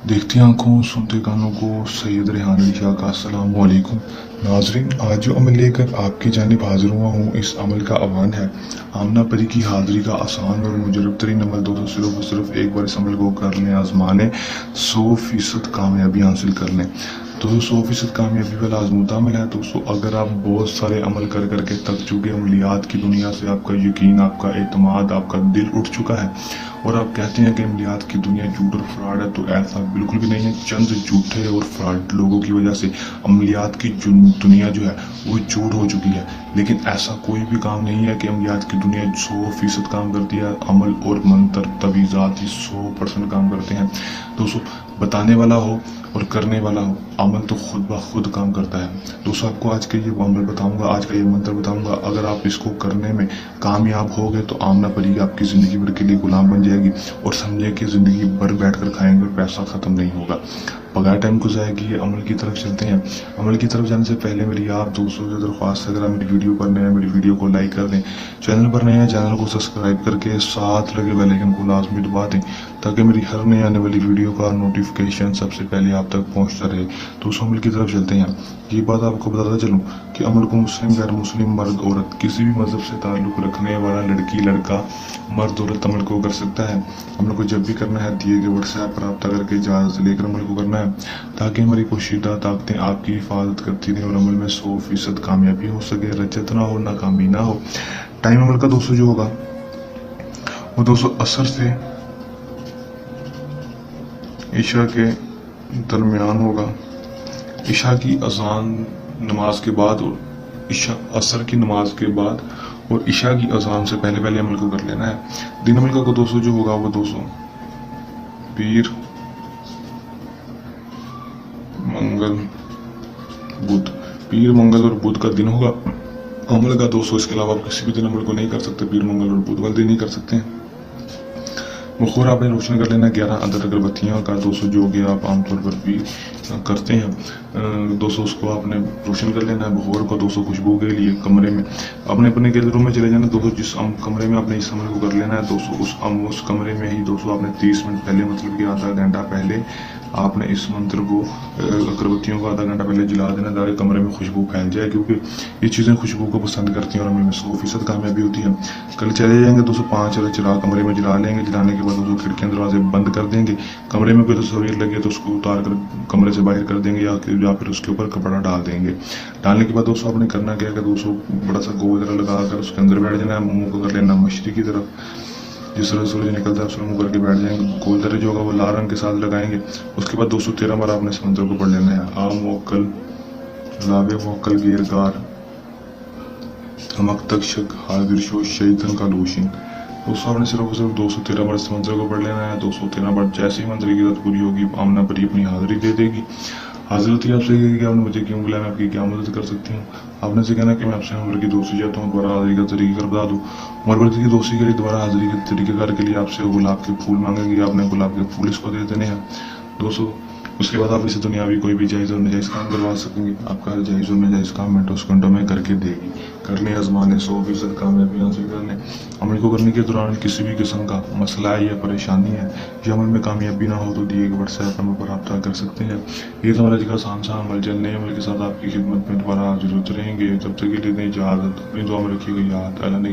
देखती आंखों सुनते कानों को सैयद रेहान अली शाह का अस्सलाम वालेकुम। नाजरीन, आज जो अमल लेकर आपकी जानिब हाजिर हुआ हूँ, इस अमल का आह्वान है आमना परी की हाजिरी का आसान और मुजरब तरीन अमल। दोस्तों सिर्फ और सिर्फ एक बार इस अमल को कर लें, आजमा लें, 100% कामयाबी हासिल कर लें। तो 100% कामयाबी वाला आजमूदा अमल है। दोस्तों अगर आप बहुत सारे अमल कर करके थक चुके, अमलियात की दुनिया से आपका यकीन, आपका एतमाद, आपका दिल उठ चुका है और आप कहते हैं कि अमलियात की दुनिया झूठ और फ्रॉड है, तो ऐसा बिल्कुल भी नहीं है। चंद झूठे और फ्रॉड लोगों की वजह से अमलियात की दुनिया जो है वो झूठ हो चुकी है। लेकिन ऐसा कोई भी काम नहीं है कि अमलियात की दुनिया 100% काम करती है। अमल और मंत्र तवीज़ात ही 100% काम करते हैं। दोस्तों बताने वाला हो और करने वाला हो, अमल तो खुद ब खुद काम करता है। दोस्तों आपको आज का ये अमल बताऊंगा, आज का ये मंत्र बताऊंगा। अगर आप इसको करने में कामयाब हो गए तो आमना परी आपकी ज़िंदगी भर के लिए गुलाम बन जाएगी और समझे कि ज़िंदगी भर बैठ कर खाएंगे और पैसा ख़त्म नहीं होगा, बगैर टाइम गुजारेगी। ये अमल की तरफ चलते हैं। अमल की तरफ जाने से पहले मेरी आप दोस्तों से दरख्वास्त है, अगर आप मेरी वीडियो पर नए हैं मेरी वीडियो को लाइक कर दें, चैनल पर नए हैं चैनल को सब्सक्राइब करके साथ लगे बेल आइकन को लाजमी दबा दें ताकि मेरी हर नई आने वाली वीडियो का नोटिफिकेशन सबसे पहले आप तक पहुंचता रहे। दोस्तों अमल की तरफ चलते हैं। ये बात आपको बताता चलूँ कि अमल को मुस्लिम, गैर मुस्लिम, मर्द, औरत, किसी भी मजहब से ताल्लुक़ रखने वाला लड़की, लड़का, मर्द, औरत अमल को कर सकता है। अमल को जब भी करना है दिए गए व्हाट्सएप पर रब्ता करके इजाज़त लेकर अमल को करना है ताकि हमारी पोशीदा ताकतें आपकी हिफाजत करती रहें और अमल में 100% कामयाबी हो सके, रजत ना हो, नाकामी ना हो। टाइम अमल का दोस्तों जो होगा वो दोस्तों असर से ईशा के दरमियान होगा। ईशा की अजान नमाज के बाद और ईशा असर की नमाज के बाद और ईशा की अजान से पहले पहले अमल को कर लेना है। दिन अमल का दोस्तों जो होगा वो दोस्तों पीर, मंगल, बुध, पीर, मंगल और बुध का दिन होगा अमल का दोस्तों। इसके अलावा आप किसी भी दिन अमल को नहीं कर सकते, पीर, मंगल और बुध वाले दिन नहीं कर सकते हैं। बखूर आपने रोशन कर लेना 11 अदद अगरबत्तियाँ का दोस्तों, जो कि आप आमतौर पर भी करते हैं। दोस्तों उसको आपने रोशन कर लेना है बखूर को दोस्तों। खुशबू के लिए कमरे में अपने अपने के रूम में चले जाना दोस्तों। जिस कमरे में आपने इस अमल को कर लेना है दोस्तों, उस कमरे में ही दोस्तों आपने 30 मिनट पहले, मतलब कि आधा घंटा पहले आपने इस मंत्र को, अगरबत्तियों को आधा घंटा पहले जला देना ताकि कमरे में खुशबू फैल जाए, क्योंकि ये चीज़ें खुशबू को पसंद करती हैं और हमें 100% कामयाबी होती है। कल चले जाएंगे दोस्तों 5 चिराग कमरे में जला लेंगे। जलाने के बाद दोस्तों खिड़कियाँ दरवाजे बंद कर देंगे। कमरे में कोई तस्वीर लगे तो उसको उतार कर कमरे से बाहर कर देंगे या फिर उसके ऊपर कपड़ा डाल देंगे। डालने के बाद दोस्तों आपने करना क्या है दोस्तों, बड़ा सा गोल तरह लगा कर उसके अंदर बैठ जाना है। मुंह को कर लेना मशरिक की तरफ, जिस तरह सूरज निकलता है उस तरह मुंह करके बैठ जाएंगे। गोल तरह जो होगा वो लाल रंग के साथ लगाएंगे। उसके बाद दोस्तों 13 बार आपने इस मंत्र को पढ़ लेना है। आ मोकल लाबे मोकल गिरगार हमक तक शक हाजिर शो शैतन का लोशिन। दोस्तों आपने सिर्फ 213 बार इस मंत्र को पढ़ लेना है। 213 बार जैसे ही मंत्र की जरूरत पूरी होगी आमना परी अपनी हाजिरी दे देगी। हाजिर होती है आपसे कि आपने मुझे क्यों बुलाया, मैं आपकी क्या मदद कर सकती हूँ। आपने से कहना कि मैं आपसे उम्र की दोस्ती चाहता हूँ, दोबारा हाजिरी का तरीका बता दूँ। उम्र की दोस्ती के लिए दोबारा हाजिरी के तरीक़ेकार के लिए आपसे गुलाब के फूल मांगेंगे। आपने गुलाब के फूल इसको दे देने हैं दोस्तों। उसके बाद आप इसे दुनियावी कोई भी जायज़ और नाजायज़ काम करवा सकेंगे। आपका हर जायज़ और नाजायज़ काम मिनटों सेकंडों में करके देगी। कर लें, आजमाने, 100% कामयाबी हासिल कर लें। अमल को करने के दौरान किसी भी किस्म का मसला है या परेशानी है या अमल में कामयाबी ना हो तो दिए गए व्हाट्सएप नंबर पर रब्ता कर सकते हैं। ये तो हमारा जिक्र आसान सा अमल, जल्द नए अमल के साथ आपकी खिदमत में दोबारा हाजिर होते रहेंगे। तब तक के लिए इजाज़त, अपनी दुआ में रखिएगा याद। अल्लाह ने